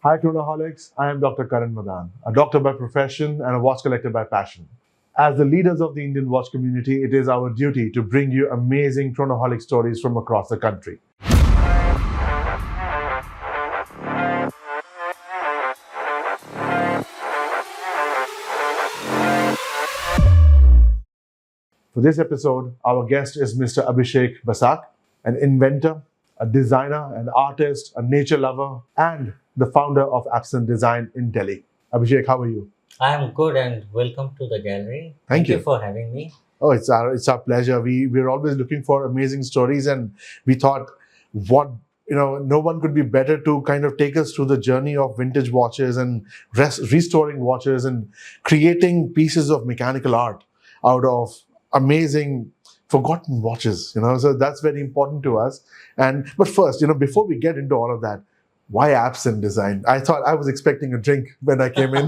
Hi, Chronoholics. I am Dr. Karan Madan, a doctor by profession and a watch collector by passion. As the leaders of the Indian watch community, it is our duty to bring you amazing Chronoholic stories from across the country. For this episode, our guest is Mr. Abhisek Basak, an inventor, a designer, an artist, a nature lover, and the founder of Absynthe Design in Delhi. Abhisek, how are you? I am good and welcome to the gallery. Thank you. For having me. Oh, it's our pleasure. We're always looking for amazing stories, and we thought, no one could be better to kind of take us through the journey of vintage watches and restoring watches and creating pieces of mechanical art out of amazing forgotten watches. So that's very important to us. But first, before we get into all of that, why Absynthe Design? I thought I was expecting a drink when I came in.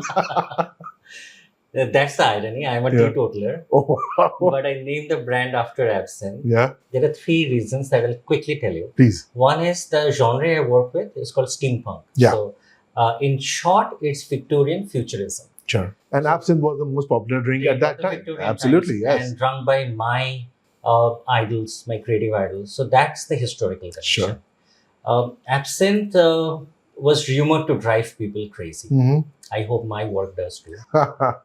That's the irony. I'm a teetotaler, but I named the brand after absinthe. Yeah. There are three reasons that I'll quickly tell you. Please. One is the genre I work with is called steampunk. Yeah. So, in short, it's Victorian futurism. Sure. And absinthe was the most popular drink at that time. Victorian Absolutely, times, yes. And drunk by my idols, my creative idols. So that's the historical connection. Sure. Absinthe was rumored to drive people crazy. Mm-hmm. I hope my work does too.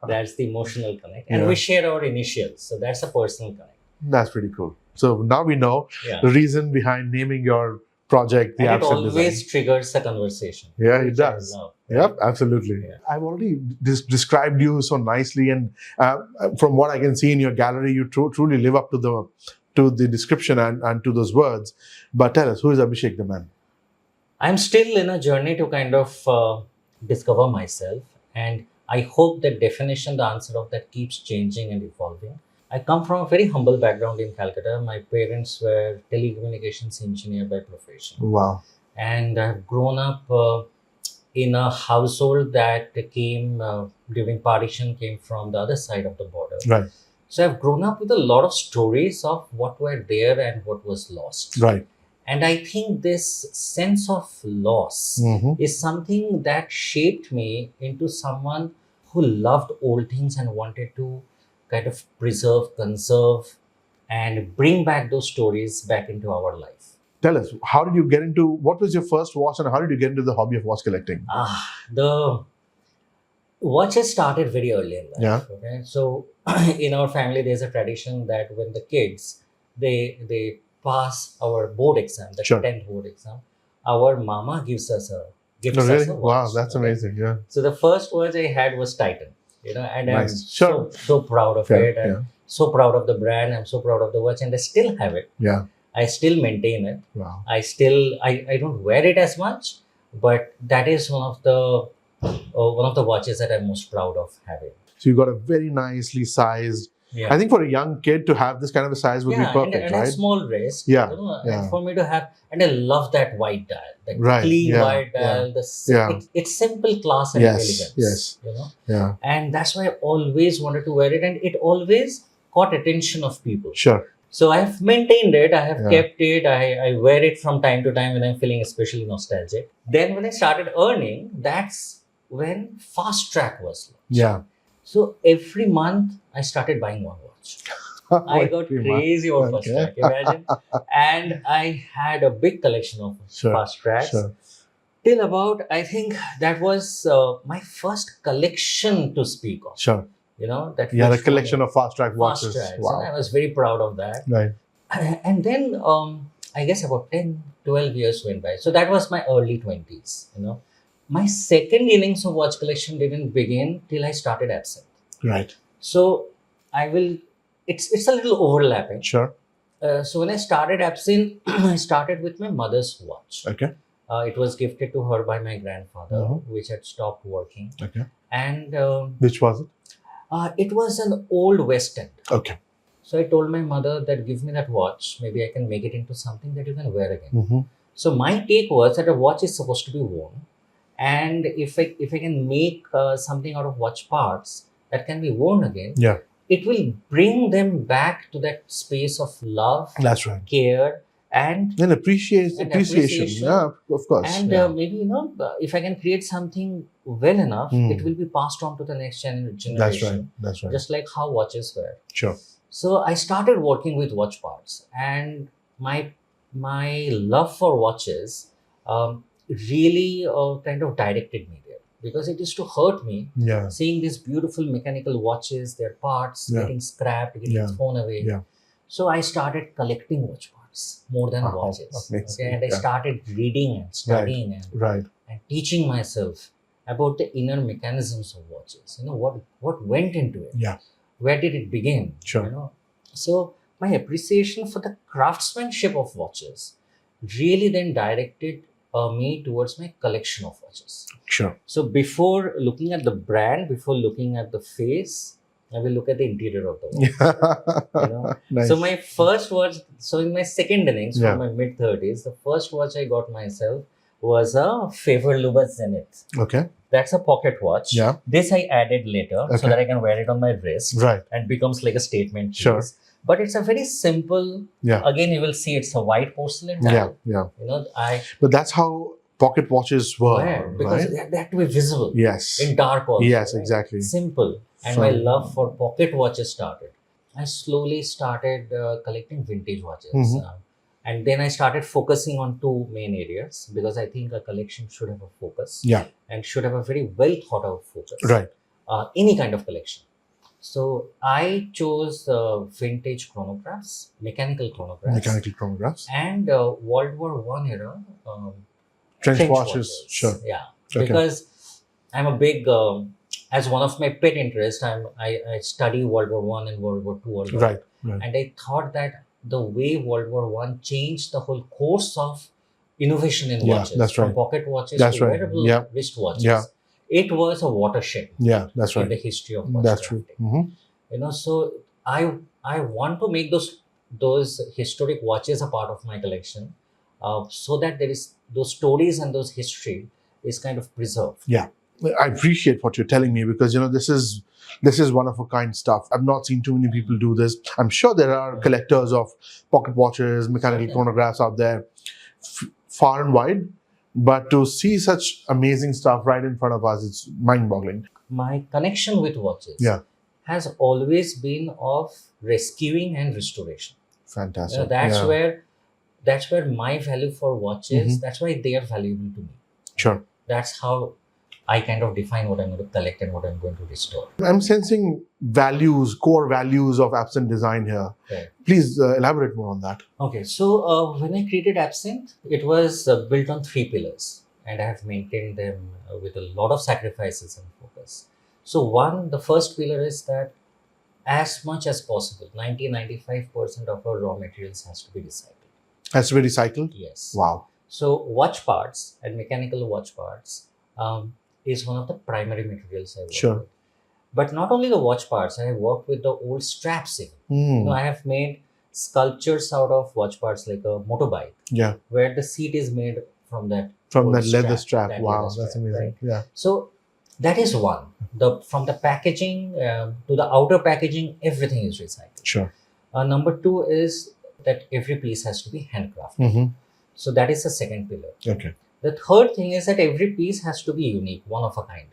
That's the emotional connect. And Yeah. we share our initials. So that's a personal connect. That's pretty cool. So now we know the reason behind naming your project, the And it Absynthe always Design. triggers a conversation. Yeah, it which I does. love. Yep, absolutely. Yeah. I've already described you so nicely, and from what I can see in your gallery, you truly live up to the description and to those words. But tell us, who is Abhisek the man? I'm still in a journey to kind of discover myself. And I hope that definition, the answer of that keeps changing and evolving. I come from a very humble background in Calcutta. My parents were telecommunications engineer by profession. Wow. And I've grown up in a household that came during partition, came from the other side of the border. Right. So I've grown up with a lot of stories of what were there and what was lost. Right. And I think this sense of loss is something that shaped me into someone who loved old things and wanted to kind of preserve, conserve, and bring back those stories back into our life. Tell us, what was your first watch and how did you get into the hobby of watch collecting? The watches started very early in life. Yeah. Okay? So in our family, there's a tradition that when the kids, they pass our board exam, the 10th board exam, our mama gives us a Really? watch. Wow, that's amazing. Yeah. So the first watch I had was Titan, and Nice. I'm so proud of it. Yeah. I'm so proud of the brand. I'm so proud of the watch, and I still have it. Yeah. I still maintain it. Wow. I don't wear it as much, but that is one of the watches that I'm most proud of having. So you got a very nicely sized. Yeah. I think for a young kid to have this kind of a size would be perfect, and right? a small wrist. Yeah, And for me to have, and I love that white dial, that Right, clean yeah, white dial. It's simple, class, and elegance. Yes. Yeah. And that's why I always wanted to wear it, and it always caught attention of people. Sure. So I have maintained it. I have kept it. I wear it from time to time when I'm feeling especially nostalgic. Then when I started earning, that's when Fast Track was launched. Yeah. So every month I started buying one watch. I got crazy over Fast Track, imagine. And I had a big collection of Fast Tracks. Sure. Till about, I think that was my first collection to speak of. Sure. That you had a collection of Fast Track watches. Fast Tracks. Wow. And I was very proud of that. Right. And then I guess about 10, 12 years went by. So that was my early 20s, My second innings of watch collection didn't begin till I started Absynthe. Right. So it's a little overlapping. Sure. So when I started Absynthe, I started with my mother's watch. Okay. It was gifted to her by my grandfather, which had stopped working. Okay. And which was it? It was an old West End. Okay. So I told my mother that give me that watch. Maybe I can make it into something that you can wear again. So my take was that a watch is supposed to be worn. And if I can make something out of watch parts that can be worn again, it will bring them back to that space of love, That's right. care, and appreciation. Yeah, of course. and Yeah. maybe if I can create something well enough, it will be passed on to the next generation. That's right. That's right. Just like how watches were. Sure. So I started working with watch parts, and my love for watches really kind of directed me there, because it used to hurt me Yeah. seeing these beautiful mechanical watches, their parts getting scrapped, getting thrown away. Yeah. So I started collecting watch parts more than watches. Okay? And I started reading and studying and teaching myself about the inner mechanisms of watches. What went into it. Yeah. Where did it begin? Sure. So my appreciation for the craftsmanship of watches really then directed me towards my collection of watches. Sure. So before looking at the brand, before looking at the face, I will look at the interior of the watch. Nice. So my first watch, so in my second innings, from my mid-30s, the first watch I got myself was a Favor Luba Zenith. Okay. That's a pocket watch. Yeah. This I added later so that I can wear it on my wrist. Right. And becomes like a statement piece. Sure. But it's a very simple. Yeah. Again, you will see it's a white porcelain dial. Yeah. But that's how pocket watches were, because right? they had to be visible. Yes. In dark also. Yes, right? exactly. Simple. And my love for pocket watches started. I slowly started collecting vintage watches. And then I started focusing on two main areas, because I think a collection should have a focus. Yeah. And should have a very well thought out focus. Right. Any kind of collection. So I chose vintage chronographs, mechanical chronographs. And World War I era trench watches. Sure. Yeah. Okay. Because I'm a big, as one of my pet interests, I study World War I and World War II also. Right. And I thought that the way World War I changed the whole course of innovation in watches, that's from right. pocket watches That's to right. wearable wrist watches. Yeah. It was a watershed. Yeah, that's right. In the history of watch That's crafting. true. So I want to make those historic watches a part of my collection, so that there is those stories and those history is kind of preserved. Yeah, I appreciate what you're telling me, because this is one of a kind stuff. I've not seen too many people do this. I'm sure there are collectors of pocket watches, mechanical chronographs out there, far and wide. But to see such amazing stuff right in front of us, it's mind-boggling. My connection with watches has always been of rescuing and restoration. Fantastic. That's where my value for watches, that's why they are valuable to me. Sure. That's how I kind of define what I'm going to collect and what I'm going to restore. I'm sensing core values of Absynthe Design here. Okay. Please elaborate more on that. Okay, so when I created Absynthe, it was built on 3 pillars, and I have maintained them with a lot of sacrifices and focus. So the first pillar is that as much as possible, 90-95% of our raw materials has to be recycled. Has to be recycled? Yes. Wow. So watch parts and mechanical watch parts is one of the primary materials I work with. But not only the watch parts, I have worked with the old straps even. I have made sculptures out of watch parts, like a motorbike. Yeah. Where the seat is made from that leather strap. Wow, that's amazing. Right? Yeah. So that is one. From the packaging to the outer packaging, everything is recycled. Sure. Number 2 is that every piece has to be handcrafted. So that is the second pillar. Okay. The third thing is that every piece has to be unique, one of a kind.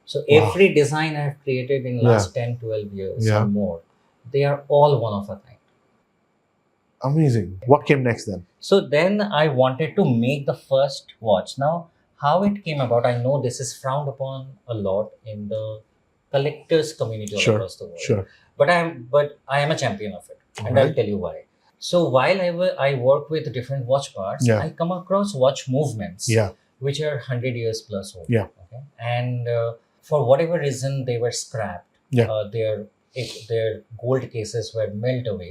So every design I have created in last 10, 12 years or more, they are all one of a kind. Amazing. What came next then? So then I wanted to make the first watch. Now, how it came about, I know this is frowned upon a lot in the collectors community all across the world. Sure. But I am a champion of it. And I'll tell you why. So while I work with different watch parts, I come across watch movements, which are 100 years plus old. Yeah. Okay? And for whatever reason, they were scrapped. Their gold cases were melted away,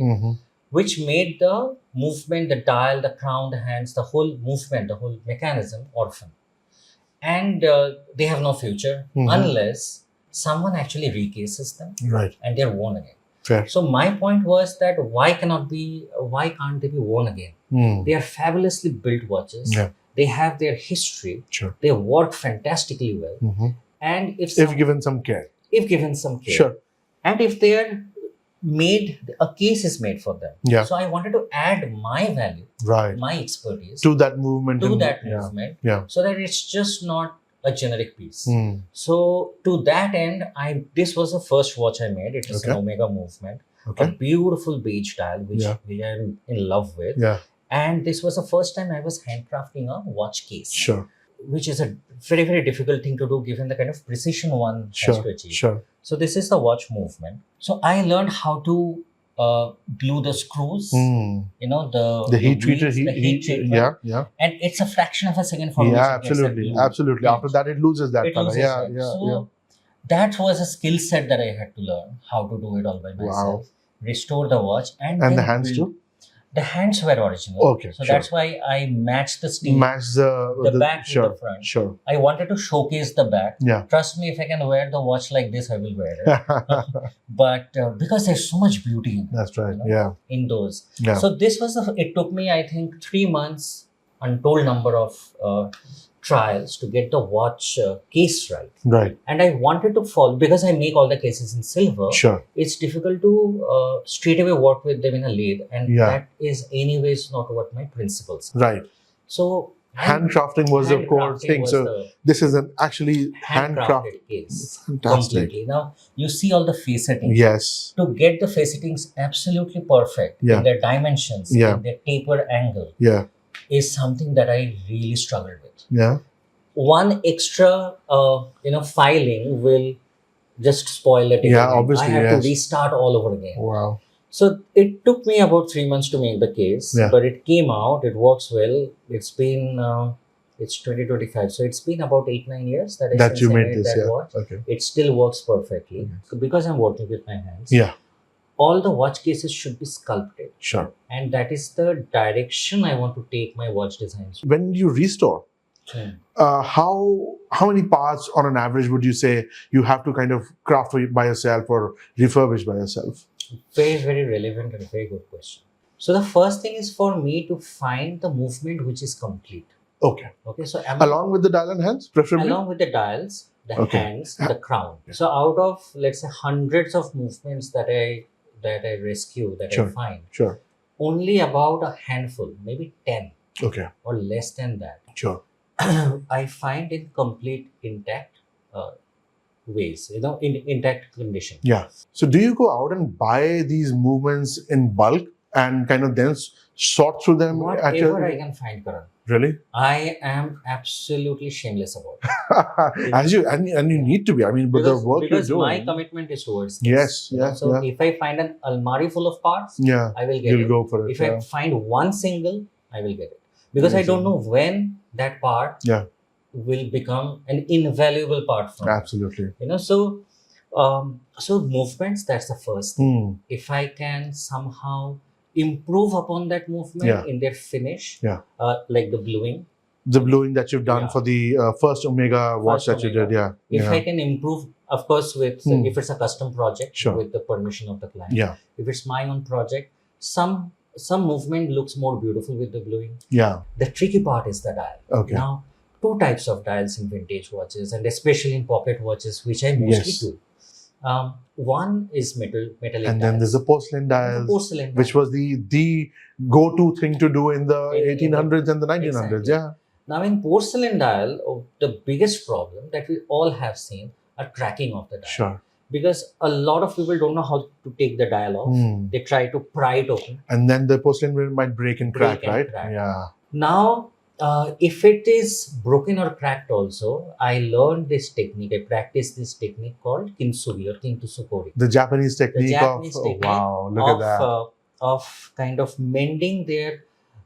which made the movement, the dial, the crown, the hands, the whole movement, the whole mechanism orphan. And they have no future unless someone actually recases them and they're worn again. Fair. So my point was that why can't they be worn again? They are fabulously built watches. They have their history. Sure. They work fantastically well. And if given some care. If given some care. Sure. And if they are a case is made for them. Yeah. So I wanted to add my value, Right. my expertise To that movement. to and- that yeah. movement, Yeah. so that it's just not a generic piece. Hmm. So to that end, this was the first watch I made. It is an Okay. Omega movement, a Okay. beautiful beige dial, which Yeah. I'm in love with. Yeah. And this was the first time I was handcrafting a watch case, Sure. which is a very, very difficult thing to do given the kind of precision one has to Sure. achieve. Sure. So this is the watch movement. So I learned how to glue the screws, Hmm. the The heat treater. wheels, the heat treatment. Yeah. Yeah. And it's a fraction of a second for which Yeah. it gets that Absolutely. glue. Absolutely. After that, it loses that It color. loses Yeah. that. Yeah. So Yeah. that was a skill set that I had to learn how to do it all by myself. Restore the watch And then the hands build- too. The hands were original. Okay, So sure. that's why I matched the steel. Match the back sure, with the front. Sure. I wanted to showcase the back. Yeah. Trust me, if I can wear the watch like this, I will wear it. But because there's so much beauty in, That's right. you know, Yeah. in those. Yeah. So this was it took me, I think, 3 months, untold number of trials to get the watch case right. Right. And I wanted to follow, because I make all the cases in silver, Sure. it's difficult to straight away work with them in a lathe. And Yeah. that is anyways not what my principles are. Right. So Handcrafting was the core handcrafting thing. was So the this is an actually handcrafted. handcrafted case. Fantastic. Completely. Now, you see all the facetting. Yes. To get the facetings absolutely perfect Yeah. in their dimensions, Yeah. in their taper angle, Yeah. is something that I really struggled with. Yeah. One extra, filing will just spoil it. Yeah, again. obviously, I had yes. to restart all over again. Wow. So it took me about 3 months to make the case, Yeah. but it came out. It works well. It's been it's 2025, so it's been about 8-9 years that That you since I made this. that Yeah. watch. Okay. It still works perfectly. So because I'm working with my hands. Yeah. All the watch cases should be sculpted, Sure. and that is the direction I want to take my watch designs. When you restore, how many parts on an average would you say you have to kind of craft by yourself or refurbish by yourself? Very, very relevant and very good question. So the first thing is for me to find the movement which is complete. Okay. Okay, so Along with the dial and hands, preferably. along with the dials, the Okay. hands, the crown. So out of, let's say, hundreds of movements that I rescue, that Sure. I find, Sure. only about a handful, maybe 10 Okay. or less than that, Sure. I find in complete intact ways, in intact condition. Yeah. So do you go out and buy these movements in bulk and kind of then sort through them? Whatever I can find, Karan. Really? I am absolutely shameless about it. As you and you need to be. I mean, but the work because you're my doing. commitment is towards this. Yes. you know. Yeah. So Yeah. if I find an almari full of parts, Yeah. I will get You'll it. go for it. If Yeah. I find one single, I will get it. Because I don't know when that part Yeah. will become an invaluable part from it. Absolutely. So movements, that's the first thing. If I can somehow improve upon that movement Yeah. in their finish, Yeah. like the bluing, The bluing that you've done Yeah. for the first Omega watch First that you Omega. did. Yeah. if Yeah. I can improve, of course, with if it's a custom project, Sure. with the permission of the client. Yeah. If it's my own project, some movement looks more beautiful with the bluing. Yeah. The tricky part is the dial. Okay. Now, two types of dials in vintage watches, and especially in pocket watches, which I mostly Yes. do. One is metallic And then dials. there's the porcelain There's dials, a porcelain which dial. was the go-to thing to do in the In the- 1800s and the 1900s. Exactly. Yeah. Now, in porcelain dial, the biggest problem that we all have seen are cracking of the dial. Sure. Because a lot of people don't know how to take the dial off. They try to pry it open. And then the porcelain might break and crack, Break and right? crack. Yeah. Now, if it is broken or cracked also, I learned this technique. I practiced this technique called kintsugi or kintusukori. The Japanese technique Japanese of technique wow, look at that. Of kind of mending their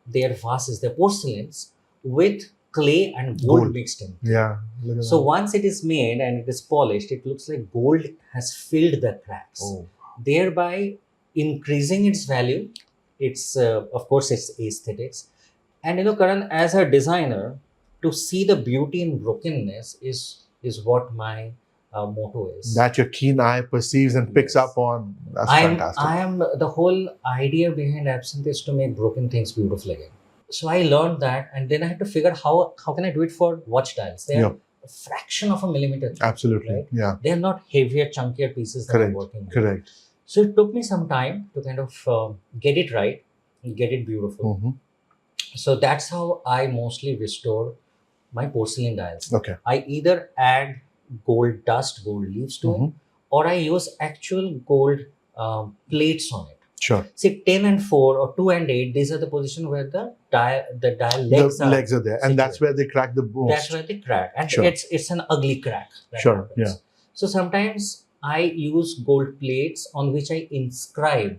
vases, their porcelains, with clay and gold mixed in. Yeah. Look at So that. once it is made and it is polished, it looks like gold has filled the cracks, Oh. thereby increasing its value. It's of course it's aesthetics, and Karan, as a designer, to see the beauty in brokenness is what my motto is. That your keen eye perceives and picks Yes. up on. That's I fantastic. am the whole idea behind Absynthe is to make broken things beautiful again. So I learned that, and then I had to figure out how can I do it for watch dials. They are a fraction of a millimeter thick, Absolutely. right? Yeah. They are not heavier, chunkier pieces that I'm Correct. working with. Correct. So it took me some time to kind of get it right, get it beautiful. Mm-hmm. So that's how I mostly restore my porcelain dials. Okay. I either add gold dust, gold leaves to it, or I use actual gold plates on it. Sure. See, 10 and 4 or 2 and 8, these are the position where the dial legs The legs are there, and that's where they crack the most. That's where they crack. And Sure. it's an ugly crack. That Sure, happens. yeah. So sometimes I use gold plates on which I inscribe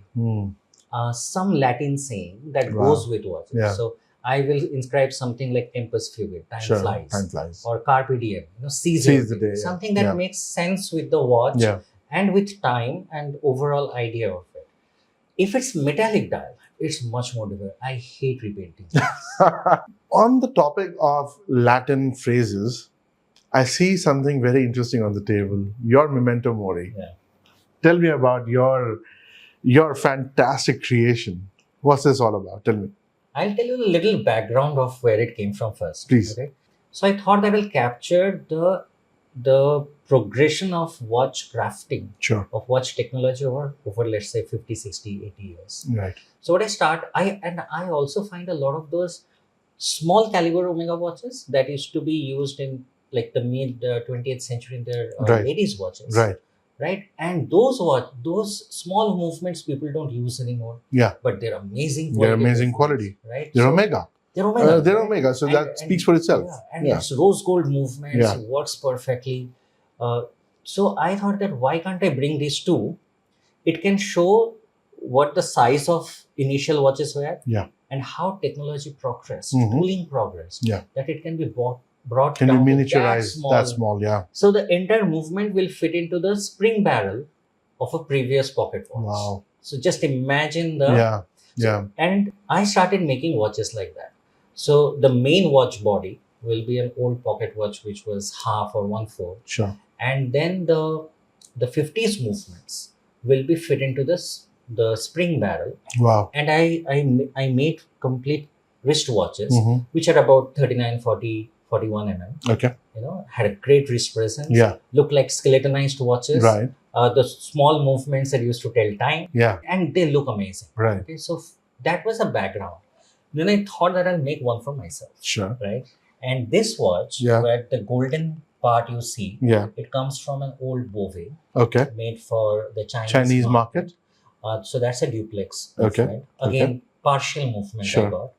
some Latin saying that Wow. goes with watches. Yeah. So I will inscribe something like Tempus Fugit, time Sure. flies, Time flies. or Carpe Diem, seize Seize the the day. day, yeah. Something that Yeah. makes sense with the watch Yeah. and with time and overall idea of it. If it's metallic dial, it's much more difficult. I hate repainting. On the topic of Latin phrases, I see something very interesting on the table. Your memento mori. Yeah. Tell me about your fantastic creation. What's this all about? Tell me. I'll tell you a little background of where it came from first. Please. Okay? So I thought I will capture the progression of watch crafting, Sure. of watch technology over let's say 50, 60, 80 years. Right. So what I also find a lot of those small caliber Omega watches that used to be used in like the mid 20th century in their Right. ladies watches. Right. Right. And those small movements people don't use anymore. Yeah. But they're amazing They're quality. amazing movements, quality. Right. They're So Omega. they're Omega. They're right? Omega. So And- that and- speaks for itself. Yeah, and Yeah. it's rose gold movements, Yeah. works perfectly. So I thought that why can't I bring these two? It can show what the size of initial watches were, Yeah. and how technology progressed, Mhm. tooling progressed, Yeah. that it can be brought Can you down to miniaturize that small? Yeah. So the entire movement will fit into the spring barrel of a previous pocket watch. Wow. So just imagine the Yeah. Yeah. and I started making watches like that. So the main watch body will be an old pocket watch which was half or 1/4, Sure. and then the 50s movements will be fit into the spring barrel. Wow. And I made complete wrist watches Mhm. which are about 39, 40, 41 mm. Okay. Had a great wrist presence. Yeah. Look like skeletonized watches. Right. The small movements that used to tell time, Yeah. and they look amazing. Right. Okay, so that was a background. Then I thought that I'll make one for myself, Sure. right? And this watch, Yeah. where the golden part you see, Yeah. it comes from an old Bovet Okay. made for the Chinese market. So that's a duplex Okay. movement. Again, partial movement Sure. I got.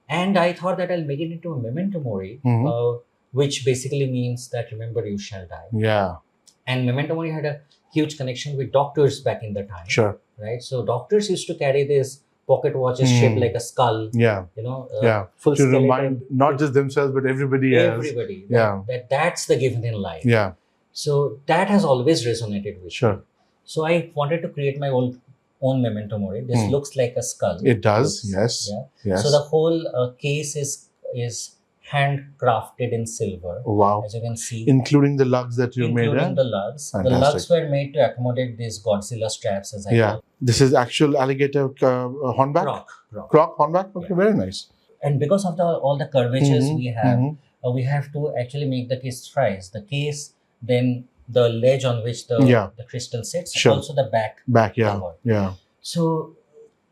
And I thought that I'll make it into a memento mori, Mhm. which basically means that remember you shall die. Yeah. And memento mori had a huge connection with doctors back in the time. Sure. Right? So doctors used to carry these pocket watches shaped like a skull, Yeah. Yeah. full To skeleton. remind not just themselves but everybody else. Everybody. Yeah. That's the given in life. Yeah. So that has always resonated with me. Sure. So I wanted to create my own memento mori. This looks like a skull. It does. Looks- Yes. Yeah. Yes. So the whole case is handcrafted in silver, Wow. as you can see. Including the lugs that you made. Including Eh? the lugs. The Fantastic. lugs were made to accommodate these Godzilla straps, as I Yeah. call This is actual alligator hornback? croc. Croc hornback? Okay, Yeah. very nice. And because of all the curvatures Mhm, we have, mhm. we have to actually make the case thrice. The case, then the ledge on which the crystal sits, Sure. also the back. Back, yeah. cover. Yeah. So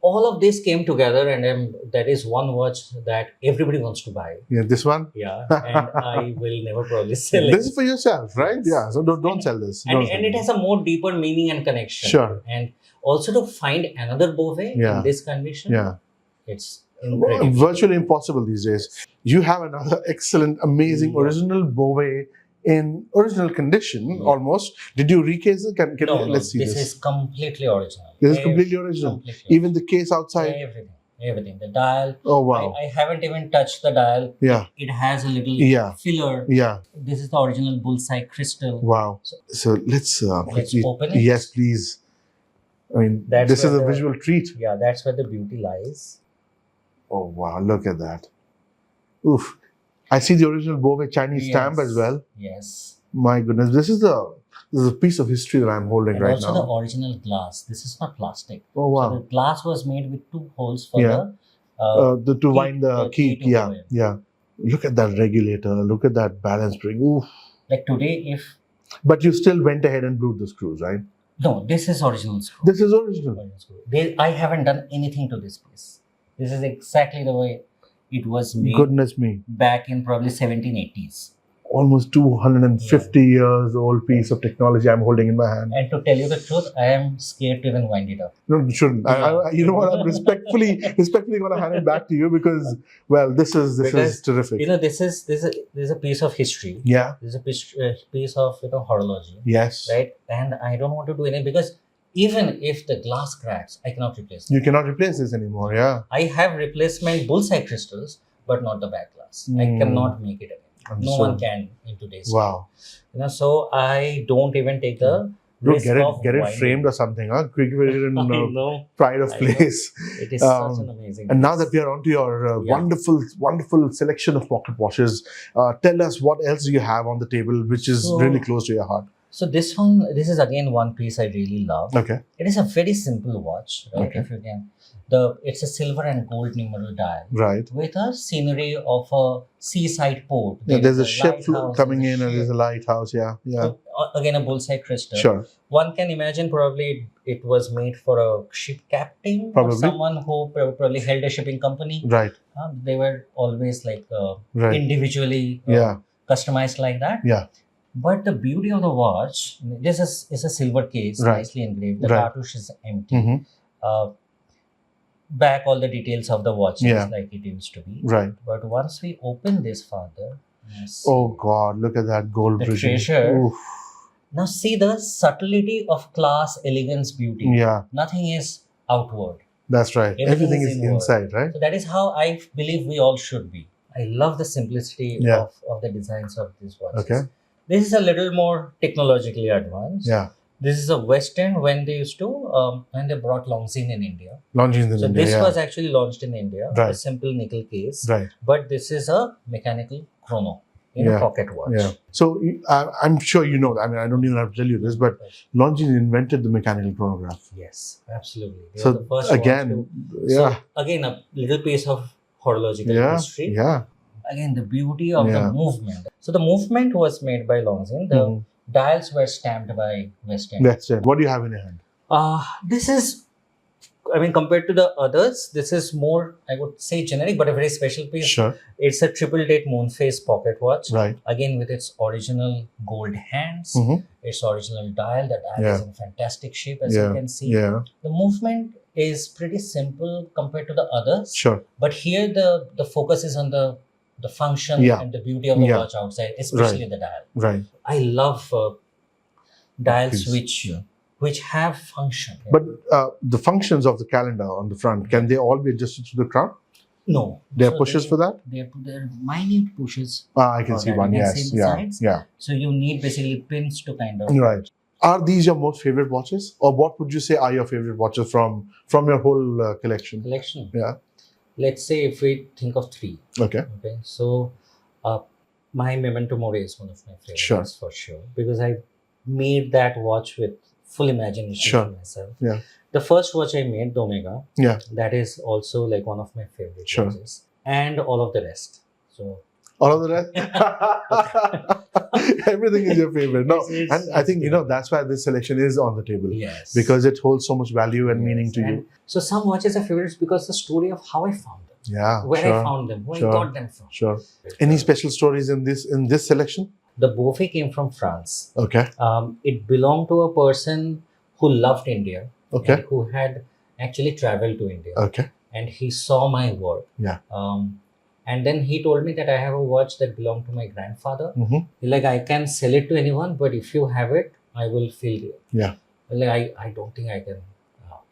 all of this came together, and that is one watch that everybody wants to buy. Yeah, this one? Yeah, and I will never probably sell it. This is for yourself, right? Yes. Yeah. So don't sell this. And, Don't sell and it this. has a more deeper meaning and connection. Sure. And also to find another Bovet Yeah. in this condition, Yeah. it's incredible. Virtually impossible these days. You have another excellent, amazing Yeah. original Bovet in original condition Yeah. almost. Did you recase it? Can No, let's see this this. is completely original. This is completely original. Completely Even the case outside. everything. The dial. Oh wow. I haven't even touched the dial. Yeah. It has a little Yeah. filler. Yeah. This is the original bullseye crystal. Wow. So let's quickly. open it. Yes, please. I mean, That's this is where a the- visual treat. Yeah, that's where the beauty lies. Oh wow! Look at that. Oof. I see the original Bovet Chinese stamp as well. Yes. My goodness, this is a piece of history that I'm holding And right also now. the original glass. This is not plastic. Oh So wow! the glass was made with two holes for Yeah. To wind the key. to Yeah, go in. yeah. Look at that regulator. Look at that balance spring. Oof. Like today, if But you still went ahead and glued the screws, right? No, this is original screw. This is original. Original screw. I haven't done anything to this piece. This is exactly the way it was made Goodness me. back in probably 1780s. Almost 250 years old piece of technology I'm holding in my hand. And to tell you the truth, I am scared to even wind it up. No, you shouldn't. You know what? I'm respectfully going to hand it back to you because, well, this is terrific. You know, this is a piece of history. Yeah. This is a piece of horology. Yes. Right. And I don't want to do anything because even if the glass cracks, I cannot replace it. You cannot replace this anymore. Yeah. I have replacement bullseye crystals, but not the back glass. I cannot make it again. No one can in today's wow. time. So I don't even take the risk get of it winding. framed or something, huh? Quick in pride of I place. know. It is such an amazing. And now that we are onto your wonderful selection of pocket watches, tell us what else do you have on the table, which is really close to your heart. So this is again one piece I really love. Okay. It is a very simple watch, right? Okay. If you can, it's a silver and gold numeral dial, right? With a scenery of a seaside port. Yeah, there's a ship coming in, and there's a lighthouse. Yeah. So, again, a bullseye crystal. Sure. One can imagine probably it was made for a ship captain or someone who probably held a shipping company. Right. They were always like individually customized like that. Yeah. But the beauty of the watch, this is a silver case, nicely engraved. The cartouche is empty. Mm-hmm. Back all the details of the watch is like it used to be. Right. But once we open this, Father, oh God, look at that gold bridging. Treasure. Oof. Now see the subtlety of class, elegance, beauty. Yeah. Nothing is outward. That's right. Everything is inside, right? So that is how I believe we all should be. I love the simplicity of the designs of these watches. Okay. This is a little more technologically advanced. Yeah. This is a Western when they used to, when they brought Longines in India. Longines in India, this was actually launched in India. Right. A simple nickel case. Right. But this is a mechanical chrono in a pocket watch. Yeah. So I'm sure you know that. I mean, I don't even have to tell you this, but Longines invented the mechanical chronograph. Yes, absolutely. They so were the first again, So again, a little piece of horological history. Yeah. Again, the beauty of the movement. So the movement was made by Longines. The dials were stamped by Western. What do you have in your hand? This is, I mean, compared to the others, this is more, I would say, generic, but a very special piece. Sure. It's a triple date moonface pocket watch. Right. Again, with its original gold hands, its original dial. The dial is in fantastic shape, as you can see. Yeah. The movement is pretty simple compared to the others. Sure. But here, the focus is on the function and the beauty of the watch outside, especially the dial. Right. I love dials which have function. But the functions of the calendar on the front, can they all be adjusted to the crown? No. There are pushes for that? They're minute pushes. I can see one, yes. Yeah. So you need basically pins to kind of... Right. Are these your most favorite watches? Or what would you say are your favorite watches from your whole collection? Yeah. Let's say if we think of three. Okay. So my Memento Mori is one of my favorites for sure. Because I made that watch with full imagination for myself. Yeah. The first watch I made, the Omega, that is also like one of my favorite watches. And all of the rest. So all of the rest? Everything is your favorite. No, and I think, that's why this selection is on the table. Yes. Because it holds so much value and meaning to you. So some watches are favorites because the story of how I found them. Yeah. Where I found them, who I got them from. Sure. Any special stories in this selection? The Beauvais came from France. Okay. It belonged to a person who loved India. Okay. And who had actually traveled to India. Okay. And he saw my work. Yeah. And then he told me that I have a watch that belonged to my grandfather. Mm-hmm. Like, I can sell it to anyone, but if you have it, I will feel you. Yeah. Like, I don't think I can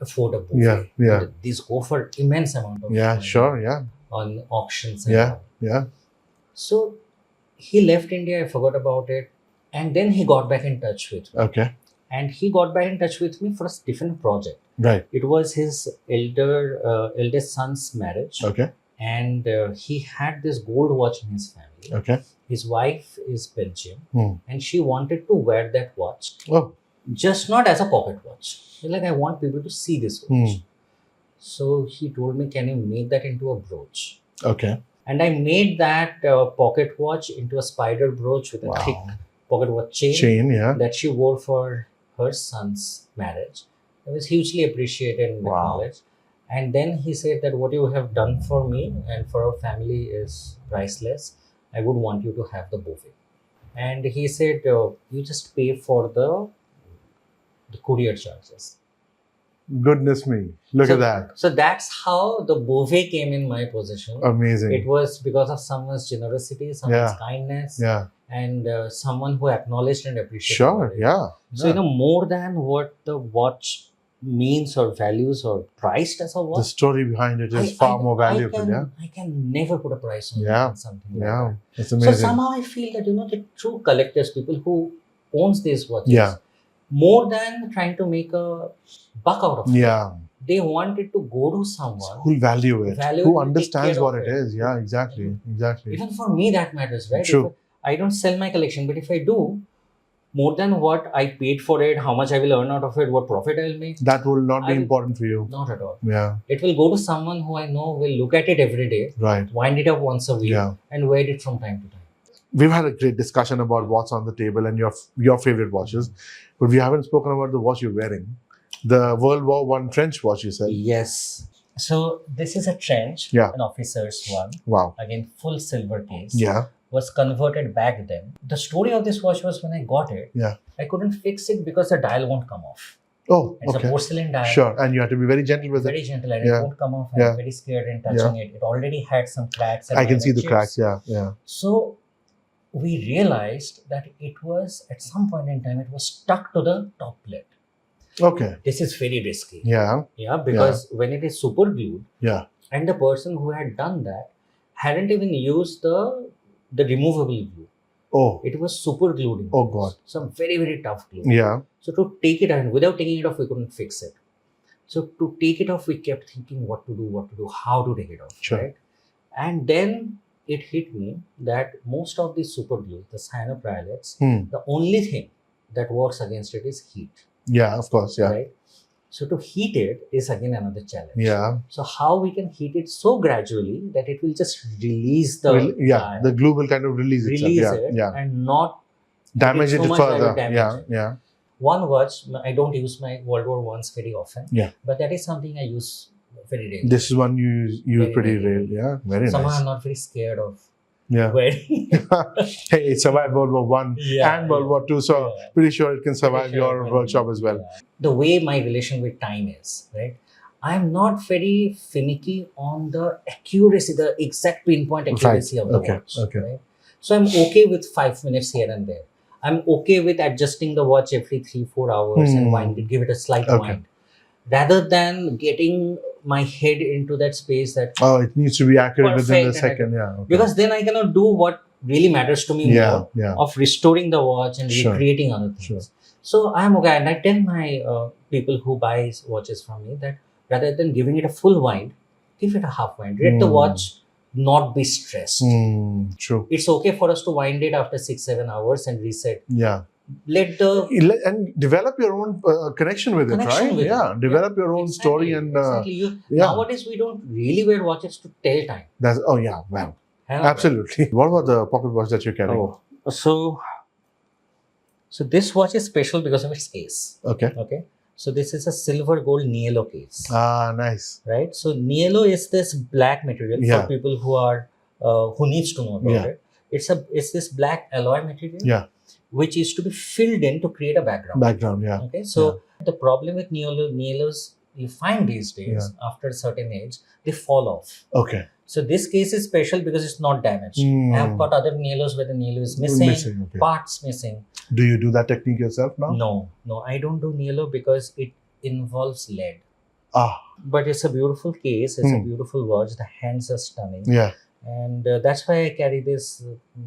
afford a Beauvais. Yeah. These go for immense amount of money. Sure. Yeah. On auctions. Yeah. So he left India. I forgot about it. And then he got back in touch with me. Okay. And he got back in touch with me for a different project. Right. It was his eldest son's marriage. Okay. And he had this gold watch in his family. Okay. His wife is Belgian. And she wanted to wear that watch. Oh. Just not as a pocket watch. Like, I want people to see this watch. So he told me, can you make that into a brooch? Okay. And I made that pocket watch into a spider brooch with a thick pocket watch chain. Yeah. That she wore for her son's marriage. It was hugely appreciated and Wow. acknowledged. And then he said that what you have done for me and for our family is priceless. I would want you to have the bouquet. And he said, you just pay for the courier charges. Goodness me. Look So- at that. So that's how the bouquet came in my possession. Amazing. It was because of someone's generosity, someone's Yeah. kindness, Yeah. and someone who acknowledged and appreciated Sure. it. Yeah. So, Yeah. more than what the watch means or values or priced as a The watch, story behind it is far more valuable. I can never put a price on Yeah. something like Yeah. that. It's So amazing. somehow I feel that, the true collectors, people who owns these watches, Yeah. more than trying to make a buck out of it, Yeah. they wanted to go to someone. Who'll value it? Value it Who and take understands care what of it it. is? Yeah, exactly. Exactly. Even for me, that matters, right? True. If I don't sell my collection, but if I do, more than what I paid for it, how much I will earn out of it, what profit I'll make, That will not be I will- important for you. not at all. Yeah. It will go to someone who I know will look at it every day, Right. wind it up once a week, Yeah. and wear it from time to time. We've had a great discussion about what's on the table and your favorite watches, but we haven't spoken about the watch you're wearing. The World War One trench watch, you said. Yes. So this is a trench, Yeah. an officer's one. Wow. Again, full silver case. Yeah. Was converted back then. The story of this watch was when I got it, Yeah. I couldn't fix it because the dial won't come off. Oh, It's a okay. porcelain dial. Sure. And you have to be very gentle with Very it. gentle and Yeah. it won't come off. Yeah. I'm very scared in touching it. It already had some cracks. And I can see minor the chips. cracks. Yeah. Yeah. So we realized that it was, at some point in time, it was stuck to the top plate. Okay. This is very risky. Yeah. Yeah, because when it is super glued, Yeah. and the person who had done that hadn't even used the removable glue. Oh. It was super glued in. Oh, God. Some very, very tough glue. Yeah. So to take it out, without taking it off, we couldn't fix it. So to take it off, we kept thinking what to do, how to take it off. Sure. Right? And then it hit me that most of these super glues, the cyanopriolates, the only thing that works against it is heat. Yeah. Of course. Yeah. Right? So to heat it is again another challenge. Yeah. So how we can heat it so gradually that it will just release the Yeah. The glue will kind of release itself. release Yeah. it Yeah. and not Damage so it much further. that it damage Yeah. it. Yeah. one watch. I don't use my World War Ones very often. Yeah. But that is something I use very rarely. This is one you use Very, pretty very rare. Yeah. Very Somehow nice. I'm not very scared of Yeah. wearing. Hey, it survived World War One and World War Two, so Yeah. pretty sure it can survive Pretty sure your it will workshop be. as well. Yeah. The way my relation with time is, right? I'm not very finicky on the accuracy, the exact pinpoint accuracy of the Okay, watch. okay. Right? So I'm okay with 5 minutes here and there. I'm okay with adjusting the watch every 3-4 hours and wind it, give it a slight Okay. wind. Rather than getting my head into that space that Oh, it needs to be accurate within the Perfect, and second. Yeah. Okay. because then I cannot do what really matters to me yeah, more yeah. of restoring the watch and Sure. recreating other things. Sure. So I'm okay, and I tell my people who buy watches from me that rather than giving it a full wind, give it a half wind. Let the watch not be stressed. True. It's okay for us to wind it after 6-7 hours and reset. Yeah. Let the And develop your own connection with it, Connection right? with yeah. it. Develop your own story and exactly. yeah. Nowadays we don't really wear watches to tell time. that's yeah, well, Huh? absolutely. What about the pocket watch that you're carrying? Oh, so this watch is special because of its case. Okay. Okay. So this is a silver gold Niello case. Ah, nice. Right. So Niello is this black material Yeah. for people who are who needs to know about Yeah. it. It's this black alloy material. Yeah. Which is to be filled in to create a background. Background, yeah. Okay. So the problem with Niellos you find these days after a certain age, they fall off. Okay. So this case is special because it's not damaged. I have got other Niellos where the Niello is missing, Okay. parts missing. Do you do that technique yourself now? No, I don't do Niello because it involves lead. Ah, But it's a beautiful case. It's a beautiful watch. The hands are stunning. yeah. And that's why I carry this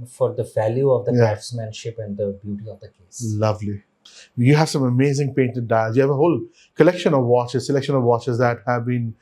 for the value of the Yeah. craftsmanship and the beauty of the case. Lovely. You have some amazing painted dials. You have a whole collection of watches, selection of watches that have been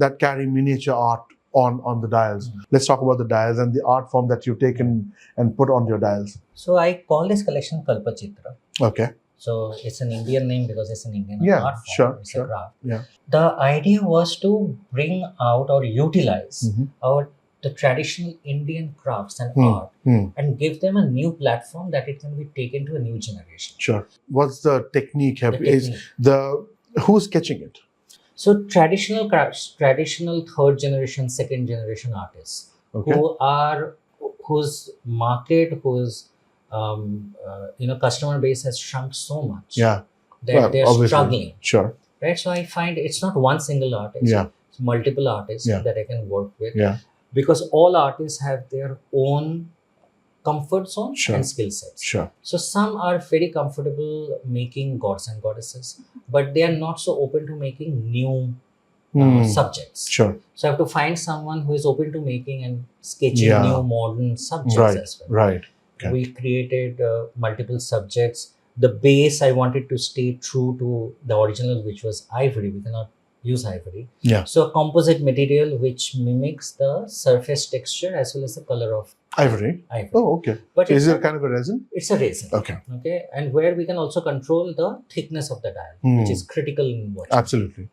that carry miniature art on the dials. Let's talk about the dials and the art form that you've taken and put on your dials. So I call this collection Kalpachitra. Okay. So it's an Indian name because it's an Indian Yeah, art form. sure, It's sure. a craft. Yeah. The idea was to bring out or utilize our the traditional Indian crafts and Hmm. art Hmm. and give them a new platform that it can be taken to a new generation. Sure. What's the technique? The technique. Who's sketching it? So traditional crafts, traditional third generation, second generation artists Okay. whose market, whose customer base has shrunk so much Yeah. that Well, they're obviously. struggling. Sure. Right. So I find it's not one single artist. Yeah. It's multiple artists Yeah. that I can work with. Yeah. Because all artists have their own comfort zone Sure. and skill sets. Sure. So some are very comfortable making gods and goddesses, but they are not so open to making new subjects. Sure. So I have to find someone who is open to making and sketching Yeah. new modern subjects Right. as well. Right. Okay. We created multiple subjects. The base I wanted to stay true to the original, which was ivory. We cannot use ivory. Yeah. So a composite material which mimics the surface texture as well as the color of Ivory. ivory. Oh, okay. But So is it's it kind of a resin? it's a resin. Okay. Okay. And where we can also control the thickness of the dial, which is critical in watching. Absolutely.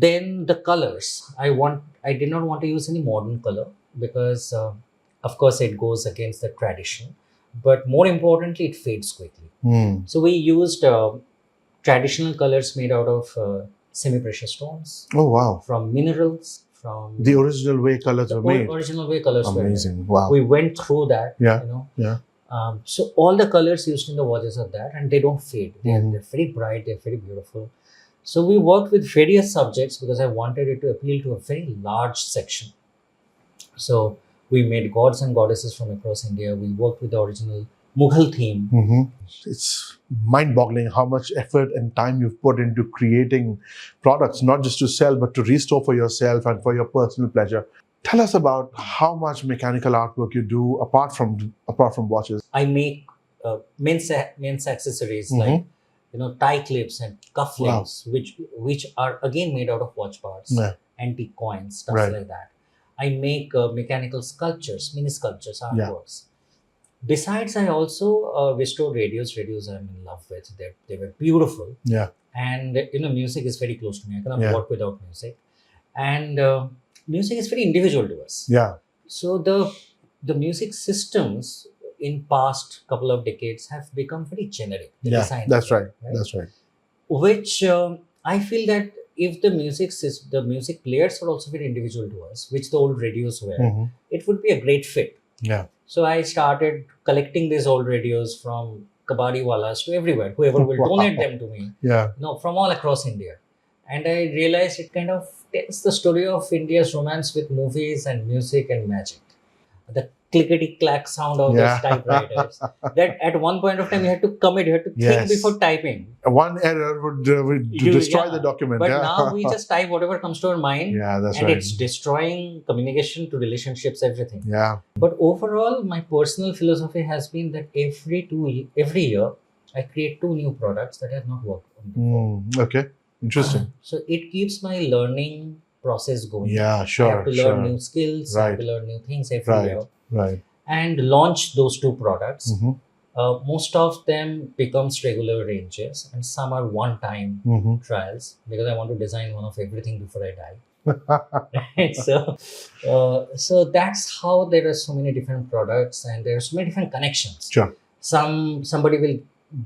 Then the colors. I did not want to use any modern color because of course it goes against the tradition. But more importantly, it fades quickly. So we used traditional colors made out of semi-precious stones, Oh, wow. from minerals, from The original way colors were made. original way colors were made. Amazing. Wow. We went through that. Yeah. Yeah. So all the colors used in the watches are that, and they don't fade. They're very bright. They're very beautiful. So we worked with various subjects because I wanted it to appeal to a very large section. So we made gods and goddesses from across India. We worked with the original Mughal theme. It's mind-boggling how much effort and time you've put into creating products, not just to sell, but to restore for yourself and for your personal pleasure. Tell us about how much mechanical artwork you do apart from watches. I make men's accessories like tie clips and cufflinks, which are again made out of watch parts, antique coins, stuff like that. I make mechanical sculptures, mini sculptures, artworks. Besides, I also restore radios. Radios I'm in love with. They were beautiful. Yeah. And music is very close to me. I cannot work without music. And music is very individual to us. Yeah. So the music systems in past couple of decades have become very generic. That's right. That's right. Which I feel that if the music players are also very individual to us, which the old radios were, it would be a great fit. Yeah. So I started collecting these old radios from kabadi walas to everywhere, whoever will donate them to me. Yeah. From all across India. And I realized it kind of tells the story of India's romance with movies and music and magic. The clickety-clack sound of those typewriters. That at one point of time you had to commit, you had to think before typing. One error would destroy the document. But now we just type whatever comes to our mind. Yeah, that's and right. It's destroying communication to relationships, everything. Yeah. But overall, my personal philosophy has been that every year, I create 2 new products that I have not worked on before. Okay. Interesting. So it keeps my learning process going. Yeah, sure. I have to learn new skills. I have to learn new things every year. Right. And launch those 2 products. Most of them becomes regular ranges, and some are one-time trials because I want to design one of everything before I die. So that's how there are so many different products and there are so many different connections. Sure. Somebody will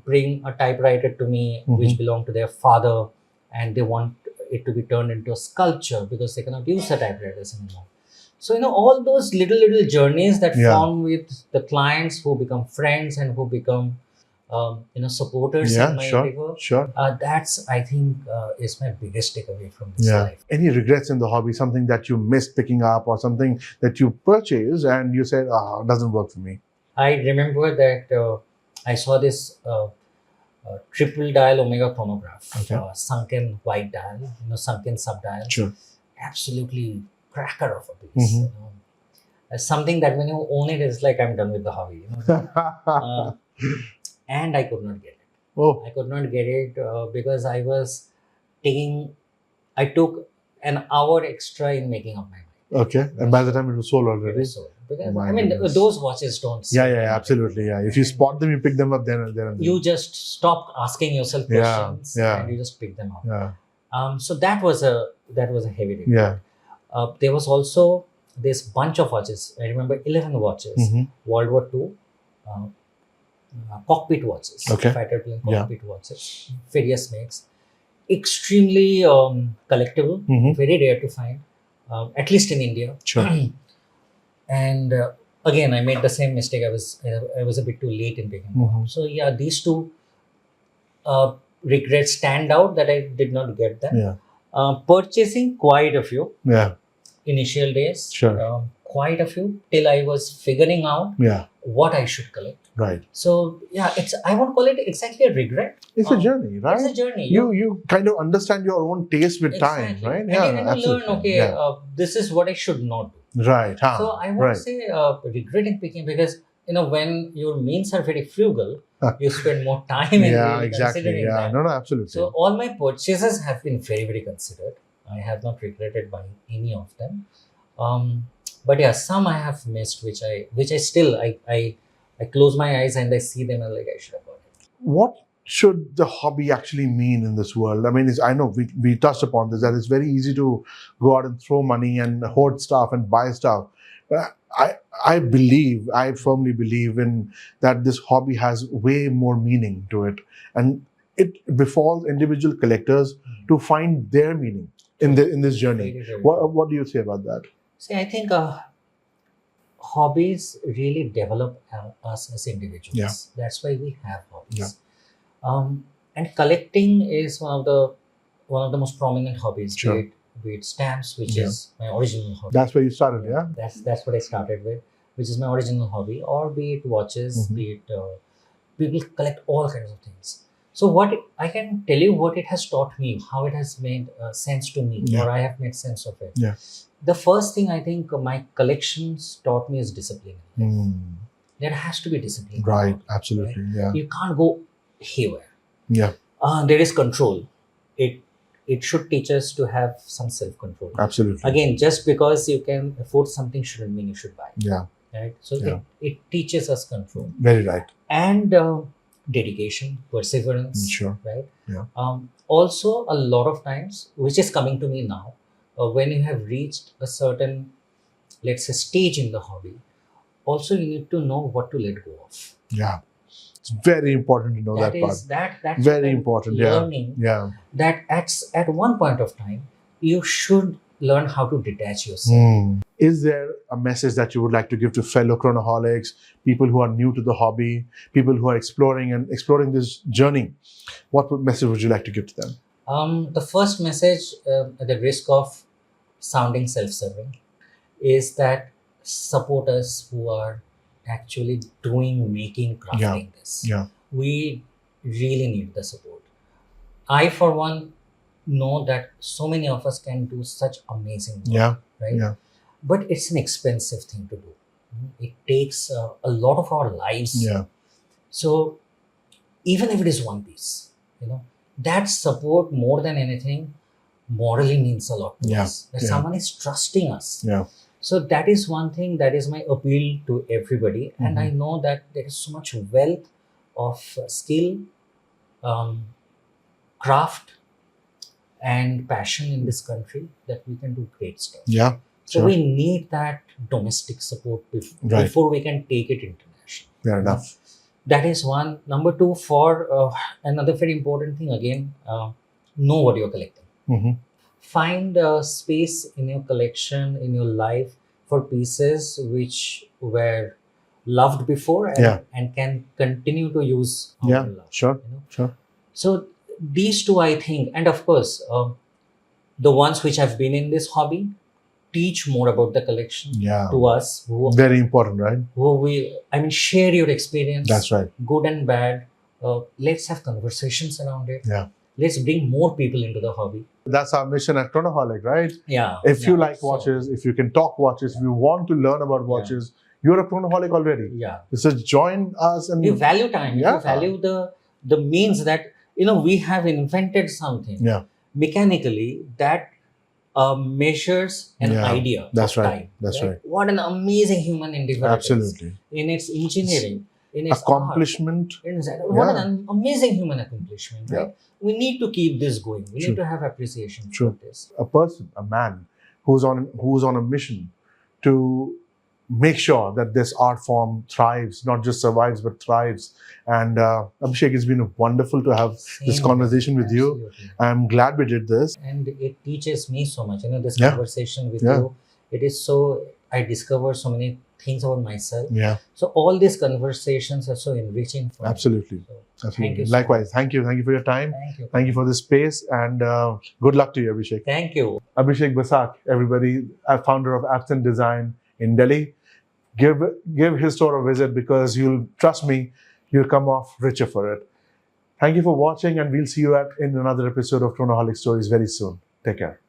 bring a typewriter to me which belonged to their father, and they want it to be turned into a sculpture because they cannot use the typewriters anymore. So, all those little journeys that form with the clients who become friends and who become, supporters in my endeavor. Sure. That's, I think, is my biggest takeaway from this life. Any regrets in the hobby? Something that you missed picking up or something that you purchased and you said, it doesn't work for me? I remember that I saw this triple dial omega chronograph, sunken white dial, sunken sub-dial. Sure. Absolutely cracker of a piece. Something that when you own it, it's like I'm done with the hobby. And I could not get it. Oh. I could not get it because I took an hour extra in making up my mind. Okay. And by the time it was sold already? It was sold. Because, those watches don't sell. Yeah, absolutely. Yeah. If you spot them, you pick them up then and then. You just stop asking yourself questions and you just pick them up. Yeah. So that was a heavy regret. Yeah. There was also this bunch of watches. I remember 11 watches, World War II, uh, cockpit watches, Okay. fighter plane Yeah. cockpit watches, various makes. Extremely collectible, very rare to find, at least in India. Sure. And again, I made the same mistake. I was a bit too late in picking them up. So yeah, these two regrets stand out that I did not get them. Yeah. Purchasing quite a few Yeah. initial days. Sure. Quite a few till I was figuring out Yeah. what I should collect. Right. So yeah, I won't call it exactly a regret. It's a journey, right? It's a journey. You kind of understand your own taste with Exactly. time, right? And Yeah, you learn, absolutely. okay, Yeah. this is what I should not do. Right. Huh. So I won't right. say regret in picking, because when your means are very frugal, you spend more time in Yeah, really exactly. considering Yeah. that. No, absolutely. So all my purchases have been very, very considered. I have not regretted buying any of them. But yeah, some I have missed, which I still I close my eyes and I see them and like I should have bought it. What should the hobby actually mean in this world? I mean, I know we touched upon this, that it's very easy to go out and throw money and hoard stuff and buy stuff. But I firmly believe in that this hobby has way more meaning to it. And it befalls individual collectors to find their meaning in this journey. Very, very What do you say about that? See, I think hobbies really develop us as individuals. Yeah. That's why we have hobbies. And collecting is one of the most prominent hobbies. Sure. Be it stamps, which is my original hobby. That's where you started, yeah? That's what I started with, which is my original hobby. Or be it watches, be it people collect all kinds of things. So I can tell you what it has taught me, how it has made sense to me, or I have made sense of it. Yeah. The first thing I think my collections taught me is discipline. There has to be discipline. Right, absolutely. Right? Yeah. You can't go haywire. Yeah. There is control. It should teach us to have some self-control. Absolutely. Again, just because you can afford something shouldn't mean you should buy. Yeah. Right. So it teaches us control. Very right. And dedication, perseverance. Sure. Right. Yeah. Also, a lot of times, which is coming to me now, when you have reached a certain, let's say, stage in the hobby, also you need to know what to let go of. Yeah. It's very important to know that part. That's very important. Learning Yeah. that at one point of time, you should learn how to detach yourself. Is there a message that you would like to give to fellow chronoholics, people who are new to the hobby, people who are exploring this journey? What message would you like to give to them? The first message, at the risk of sounding self-serving, is that support us who are actually making, crafting this. Yeah. We really need the support. I, for one, know that so many of us can do such amazing work. Yeah. Right? Yeah. But it's an expensive thing to do. It takes a lot of our lives. Yeah. So even if it is one piece, that support more than anything morally means a lot to us. That someone is trusting us. Yeah. So that is one thing, that is my appeal to everybody. And I know that there is so much wealth of skill, craft, and passion in this country that we can do great stuff. Yeah. So we need that domestic support before we can take it international. Fair enough. That is one. Number two, for another very important thing, again, know what you're collecting. Find a space in your collection, in your life, for pieces which were loved before and can continue to use. Love, sure. Sure. So these two, I think, and of course, the ones which have been in this hobby, teach more about the collection to us. Very important, right? Share your experience. That's right. Good and bad. Let's have conversations around it. Yeah. Let's bring more people into the hobby. That's our mission at Chronoholic, right? Yeah. If you like watches, if you can talk watches, if you want to learn about watches, you're a Chronoholic already. Yeah. So join us and you value time. You value the means that we have invented something mechanically that measures an idea. That's of right. time, That's right. What an amazing human endeavor! Absolutely. It is in its engineering, in its accomplishment. What an amazing human accomplishment! Right? We need to keep this going. We need to have appreciation for this. A person, a man, who's on a mission to make sure that this art form thrives, not just survives, but thrives. And Abhishek, it's been wonderful to have this Same conversation here, with you. absolutely. I'm glad we did this. And it teaches me so much. This Yeah. conversation with Yeah. you, it is so, I discover so many things about myself. Yeah, So all these conversations are so enriching for absolutely. me. So, Absolutely. Thank you so Likewise. Thank you. Thank you for your time. thank you. Thank you for the space, and good luck to you, Abhishek. Thank you. Abhisek Basak, everybody, founder of Absynthe Design in Delhi. Give his store a visit, because you'll trust me, you'll come off richer for it. Thank you for watching, and we'll see you in another episode of Chronoholic Stories very soon. Take care.